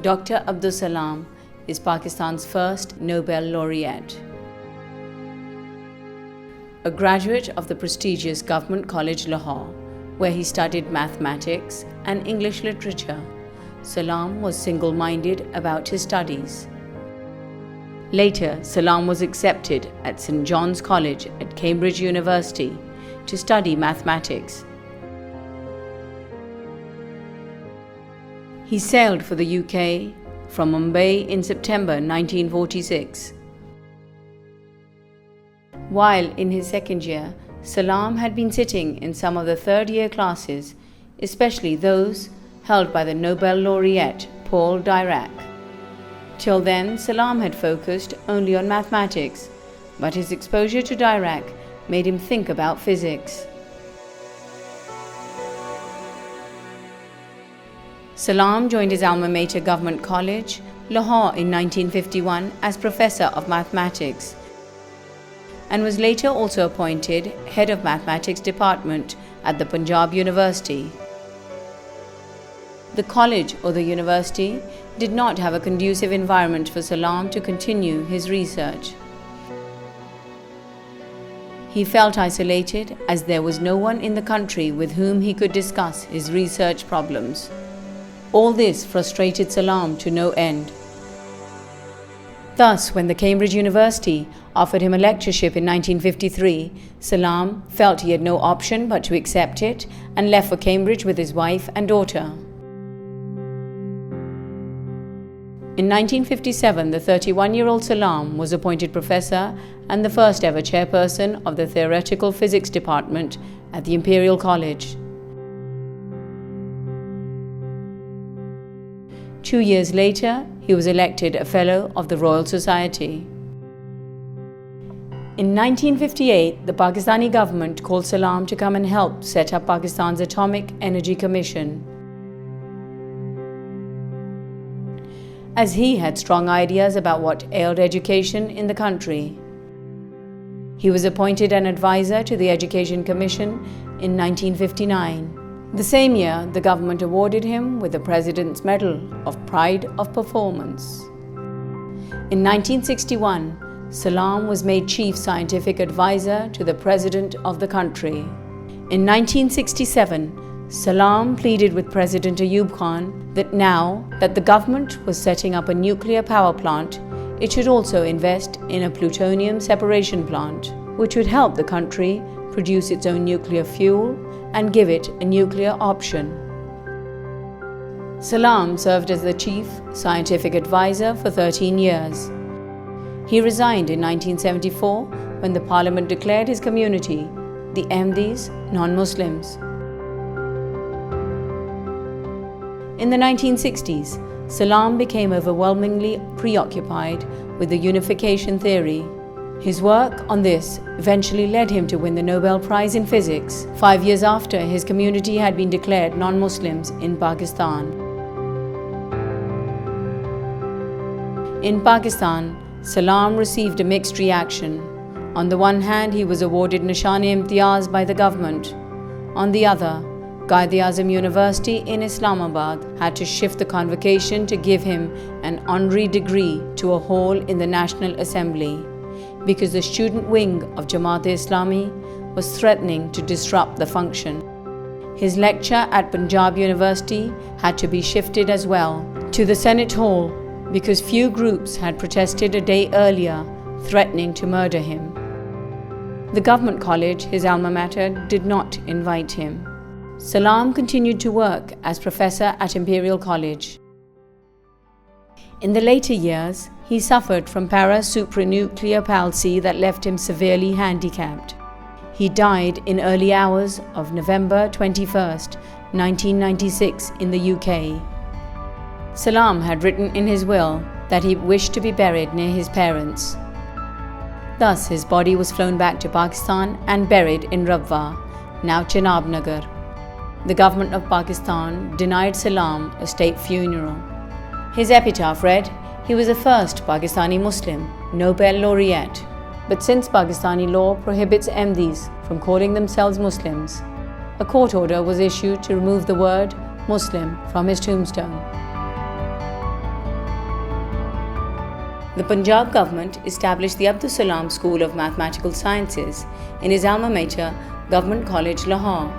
Dr. Abdus Salam is Pakistan's first Nobel laureate. A graduate of the prestigious Government College, Lahore, where he studied mathematics and English literature, Salam was single-minded about his studies. Later, Salam was accepted at St. John's College at Cambridge University to study mathematics. He sailed for the UK from Mumbai in September 1946. While in his second year, Salam had been sitting in some of the third-year classes, especially those held by the Nobel laureate Paul Dirac. Till then, Salam had focused only on mathematics, but his exposure to Dirac made him think about physics. Salam joined his alma mater Government College, Lahore in 1951 as Professor of Mathematics and was later also appointed Head of Mathematics Department at the Punjab University. The college or the university did not have a conducive environment for Salam to continue his research. He felt isolated as there was no one in the country with whom he could discuss his research problems. All this frustrated Salam to no end. Thus, when the Cambridge University offered him a lectureship in 1953, Salam felt he had no option but to accept it and left for Cambridge with his wife and daughter. In 1957, the 31-year-old Salam was appointed professor and the first ever chairperson of the Theoretical Physics Department at the Imperial College. 2 years later, he was elected a Fellow of the Royal Society. In 1958, the Pakistani government called Salam to come and help set up Pakistan's Atomic Energy Commission. As he had strong ideas about what ailed education in the country. He was appointed an advisor to the Education Commission in 1959. The same year, the government awarded him with the President's Medal of Pride of Performance. In 1961, Salam was made Chief Scientific Advisor to the President of the country. In 1967, Salam pleaded with President Ayub Khan that now that the government was setting up a nuclear power plant, it should also invest in a plutonium separation plant, which would help the country produce its own nuclear fuel and give it a nuclear option. Salam served as the Chief Scientific Advisor for 13 years. He resigned in 1974 when the Parliament declared his community, the Ahmadis, non-Muslims. In the 1960s, Salam became overwhelmingly preoccupied with the unification theory. His work on this eventually led him to win the Nobel Prize in Physics 5 years after his community had been declared non-Muslims in Pakistan. In Pakistan, Salam received a mixed reaction. On the one hand, he was awarded Nishan-e-Imtiyaz by the government. On the other, Quaid-e-Azam University in Islamabad had to shift the convocation to give him an honorary degree to a hall in the National Assembly, because the student wing of Jamaat-e-Islami was threatening to disrupt the function. His lecture at Punjab University had to be shifted as well to the Senate Hall because few groups had protested a day earlier, threatening to murder him. The Government College, his alma mater, did not invite him. Salam continued to work as professor at Imperial College. In the later years, he suffered from para-supranuclear palsy that left him severely handicapped. He died in early hours of November 21, 1996 in the UK. Salam had written in his will that he wished to be buried near his parents. Thus, his body was flown back to Pakistan and buried in Rabwa, now Chenab Nagar. The government of Pakistan denied Salam a state funeral. His epitaph read, "He was the first Pakistani Muslim Nobel laureate." But since Pakistani law prohibits Ahmadis from calling themselves Muslims, a court order was issued to remove the word Muslim from his tombstone. The Punjab government established the Abdus Salam School of Mathematical Sciences in his alma mater, Government College, Lahore.